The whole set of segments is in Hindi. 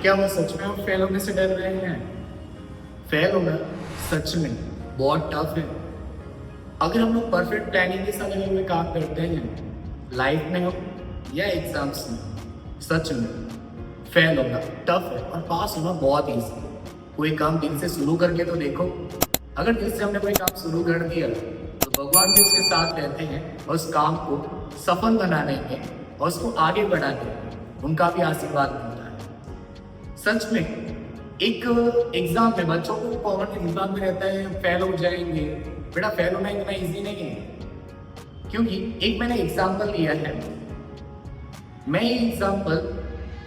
क्या वो सच में हम फेल होने से डर रहे हैं? फेल होना सच में बहुत टफ है। अगर हम लोग परफेक्ट प्लानिंग के साथ अगर कोई काम करते हैं लाइफ में हो या एग्जाम्स में, सच में फेल होना टफ है और पास होना बहुत ईजी है। कोई काम दिल से शुरू करके तो देखो। अगर दिल से हमने कोई काम शुरू कर दिया तो भगवान भी उसके साथ रहते हैं और उस काम को सफल बनाने में और उसको आगे बढ़ाने में उनका भी आशीर्वाद मिलता है। सच में एक एग्जाम में बच्चों को कॉमन दिमाग में रहता है फेल हो जाएंगे। बेटा फेल होना इतना इजी नहीं है, क्योंकि एक मैंने एग्जाम्पल लिया है। मैं ये एग्जाम्पल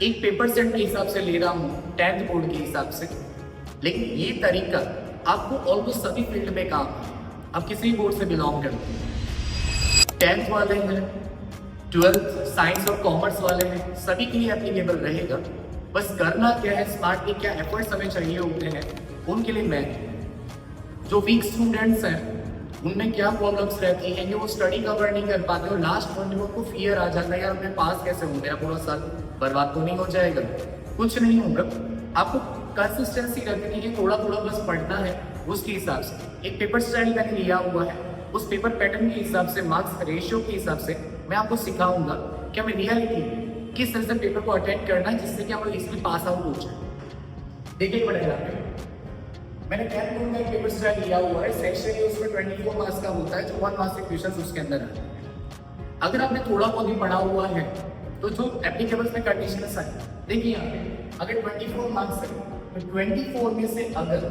एक पेपर सेट के हिसाब से ले रहा हूँ, 10th बोर्ड के हिसाब से, लेकिन ये तरीका आपको ऑलमोस्ट सभी फील्ड में काम है। आप किसी भी बोर्ड से बिलोंग करते हैं, 10th वाले हैं, 12th साइंस और कॉमर्स वाले हैं, सभी के लिए एप्लीकेबल रहेगा। बस करना क्या है, स्मार्टली क्या एफर्ट्स हमें चाहिए होते हैं उनके लिए। मैं जो वीक स्टूडेंट्स हैं उनमें क्या प्रॉब्लम्स रहती हैं कि वो स्टडी कवर नहीं कर पाते और लास्ट में उनको फियर आ जाता है यार मैं पास कैसे हूँ, मेरा पूरा साल बर्बाद तो नहीं हो जाएगा। कुछ नहीं होगा, आपको कंसिस्टेंसी रखनी है, थोड़ा थोड़ा बस पढ़ना है। उसके हिसाब से एक पेपर स्टाइल मैंने लिया हुआ है, उस पेपर पैटर्न के हिसाब से, मार्क्स रेशियो के हिसाब से मैं आपको सिखाऊंगा कि हमें रियलिटी किस तरह से पेपर को अटेंड करना है जिससे कि हम लोग इसमें पास आउट हो जाए। देखिए पड़ेगा, मैंने 10th बोर्ड का एक पेपर स्टाइल लिया हुआ है, सेक्शन है उसमें 24 मार्क्स का होता है, जो 1 मार्क्स के क्वेश्चन उसके अंदर आते हैं। अगर आपने थोड़ा बहुत भी पढ़ा हुआ है तो जो एप्लीकेबल में कंडीशंस है, देखिए यहाँ पे अगर 24 मार्क्स है तो 24 में से अगर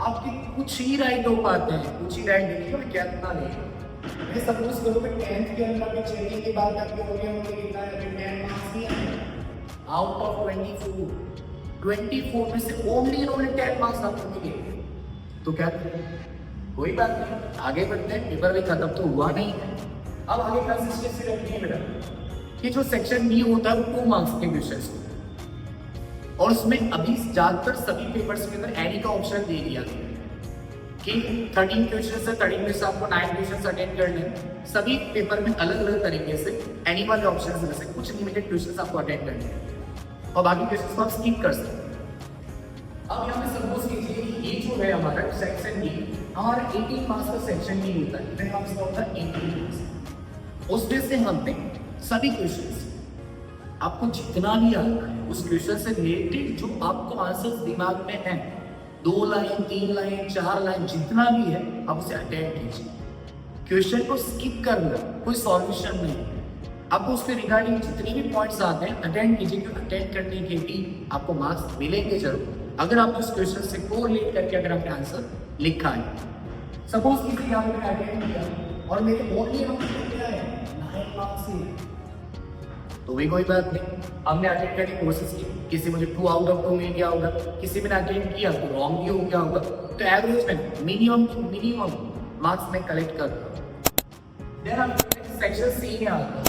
आपके कुछ ही राइट हो पाते हैं, कुछ ही राइट, देखिए मैं क्या कितना नहीं, मैं सपोज करो कि 10th के अंदर आपके चेकिंग के बाद आपके हो गया होंगे कितना है, 10 मार्क्स नहीं आउट ऑफ 24 में से ओनली इन्होंने 10 मार्क्स आपको मिले, तो क्या कोई बात नहीं, आगे बढ़ते हैं, पेपर भी खत्म तो हुआ नहीं है। अब आगे कंसिस्टेंसी रखनी है बेटा कि जो सेक्शन बी होता है वो 2 मार्क्स के क्वेश्चंस होते हैं और उसमें अभी ज्यादातर सभी पेपर्स के अंदर एनी का ऑप्शन दे दिया गया कि 13 क्वेश्चन है, 13 में से आपको 9 क्वेश्चन अटेंड करने हैं। सभी पेपर में अलग अलग तरीके से एनी वाले ऑप्शन में से कुछ लिमिटेड क्वेश्चन आपको अटेंड करने हैं और बाकी क्वेश्चन को आप स्किप कर सकते हैं। अब यहाँ पे सपोज कीजिए कि ये जो है हमारा सेक्शन बी, हमारा 18 मार्क्स का सेक्शन बी होता है, इतने मार्क्स का होता है 18 मार्क्स। उसमें से हमने सभी क्वेश्चंस आपको जितना भी आता है उस क्वेश्चन से रिलेटेड जो आपको आंसर्स दिमाग में है, 2 लाइन 3 लाइन 4 लाइन जितना भी है आप उसे अटेंड कीजिए। क्वेश्चन को स्किप करना कोई सॉल्यूशन नहीं है, आपको उसके रिगार्डिंग जितने भी पॉइंट्स आते हैं अटेंड कीजिए, क्योंकि अटेंड करने के भी आपको मार्क्स मिलेंगे जरूर अगर आप उस क्वेश्चन से कोरिलेट करके अगर आपने आंसर लिखा है। सपोज किसी यहाँ पे अटेंड किया और मेरे ओनली आंसर क्या है 9 मार्क्स ही, तो भी कोई बात नहीं, हमने अटेंड करने की कोशिश की, किसी मुझे 2 आउट ऑफ 2 मिल गया होगा, किसी में अटेंड किया तो रॉन्ग भी हो गया होगा, तो एवरेज में मिनिमम मार्क्स में कलेक्ट कर। देन हम सेक्शन सी में आते हैं।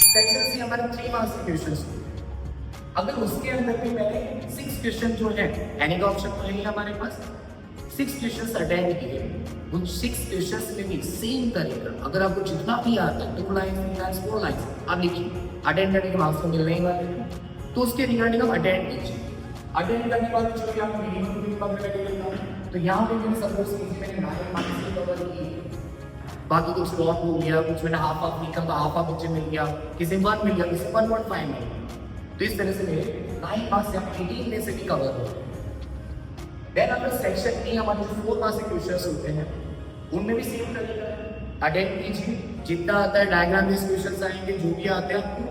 सेक्शन सी हमारे 3 मार्क्स के क्वेश्चंस, अगर उसके अंदर भी मैंने 6 क्वेश्चन जो है एनी का ऑप्शन तो नहीं है हमारे पास, 6 क्वेश्चंस अटेंड किए, उन 6 क्वेश्चंस में भी सेम तरीका अगर आपको जितना भी आता है 2 लाइन 3 लाइन 4 लाइन आप लिखिए, अटेंड करने के मार्क्स तो मिलने ही वाले हैं, तो उसके रिगार्डिंग आप अटेंड कीजिए। अटेंड करने के बाद जो भी आप मिनिमम तो यहाँ पे मैंने सपोज कीजिए मैंने 9 मार्क्स की कवर की, बाकी कुछ लॉट हो गया, कुछ मैंने हाफ लिखा तो हाफ मुझे मिल गया, किसी 1 मिल गया, किसी 1.5 मिल गया, तो इस तरह से मेरे 9 मार्क्स या 18 में से भी कवर हो। देन अगर सेक्शन ए हमारे जो 4 मार्क्स के क्वेश्चंस होते हैं उनमें भी सेम तरीका है, अटेंड कीजिए, जितना आता है डायग्राम बेस्ड क्वेश्चंस आएंगे, जो भी आते हैं आपको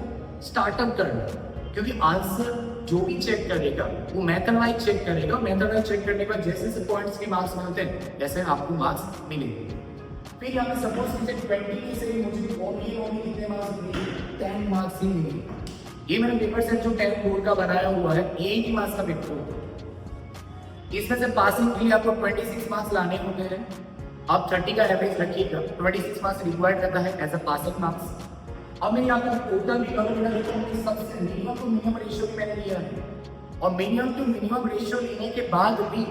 स्टार्टअप करना, क्योंकि आंसर जो भी चेक करेगा वो मेथड वाइज चेक करेगा, मेथड वाइज चेक करने के बाद जैसे जैसे पॉइंट्स के मार्क्स मिलते हैं वैसे आपको मार्क्स मिलेंगे। फिर यहाँ पे सपोज कीजिए 20 में से मुझे ओनली कितने मार्क्स मिले, 10 मार्क्स ही मिले। ये मैंने पेपर सेट जो 10th बोर्ड का बनाया हुआ है, ये ही मार्क्स का पेपर होता है, इसमें से पासिंग के लिए आपको 26 मार्क्स लाने होते हैं। आप 30 का एवरेज रखिएगा, 26 मार्क्स रिक्वायर्ड करता है एज अ पासिंग मार्क्स। अब मैं यहाँ पर टोटल सबसे मिनिमम टू मिनिमम रेशियो भी मैंने लिया है, और मिनिमम टू मिनिमम रेशियो लेने के बाद भी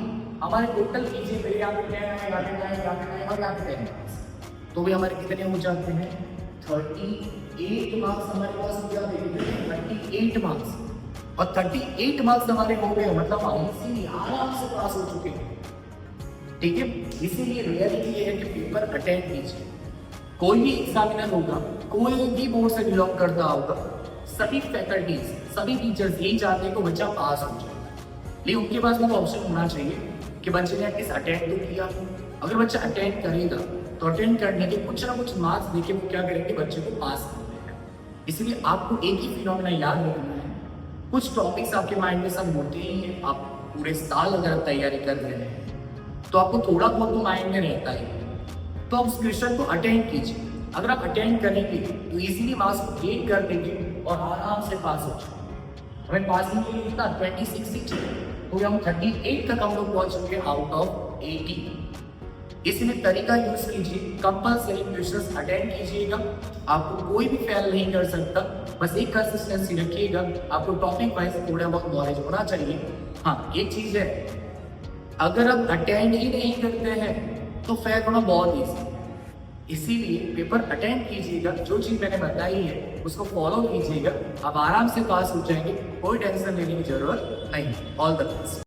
हमारे टोटल कीजिए मेरे यहाँ पे 10 तो भी हमारे कितने हो जाते हैं 38 मार्क्स हमारे पास हो जाते हैं, 38 मार्क्स। और 38 मार्क्स हमारे हो गए, मतलब हम इसी आराम से पास हो चुके हैं। ठीक है, इसीलिए रियलिटी ये है कि पेपर अटेंड कीजिए। कोई भी एग्जामिनर होगा, कोई भी बोर्ड से बिलोंग करता होगा, सभी फैकल्टीज, सभी टीचर्स यही चाहते हैं कि बच्चा पास हो जाए, लेकिन उनके पास वो ऑप्शन होना चाहिए कि बच्चे ने एटलीस्ट अटेंड तो किया। अगर बच्चा अटेंड करेगा तो अटेंड करने के कुछ ना कुछ मार्क्स देके वो क्या करेंगे, बच्चे को पास कर देगा। इसलिए आपको एक ही फिनोमेना याद रखना है, कुछ टॉपिक्स आपके माइंड में सब होते ही हैं। आप पूरे साल अगर आप तैयारी कर रहे हैं तो आपको थोड़ा बहुत तो माइंड में रहता है, तो आप उस क्वेश्चन को अटेंड कीजिए। अगर आप अटेंड करेंगे तो इजीली मार्क्स को गेन कर लेंगे और आराम से पास हो जाएंगे। हमें पासिंग के लिए कितना 26 ही चाहिए, तो हम 38 तक हम लोग पहुंच चुके आउट ऑफ 80। इसलिए तरीका यूज कीजिए, कंपल्सरी क्वेश्चंस अटेंड कीजिएगा, आपको कोई भी फेल नहीं कर सकता। बस एक कंसिस्टेंसी रखिएगा, आपको टॉपिक वाइज थोड़ा बहुत नॉलेज होना चाहिए। हाँ, एक चीज है, अगर आप अटेंड ही नहीं करते हैं तो फेल होना बहुत ईजी है। इसीलिए पेपर अटेंड कीजिएगा, जो चीज मैंने बताई है उसको फॉलो कीजिएगा, आप आराम से पास हो जाएंगे, कोई टेंशन लेने की जरूरत नहीं। All the best.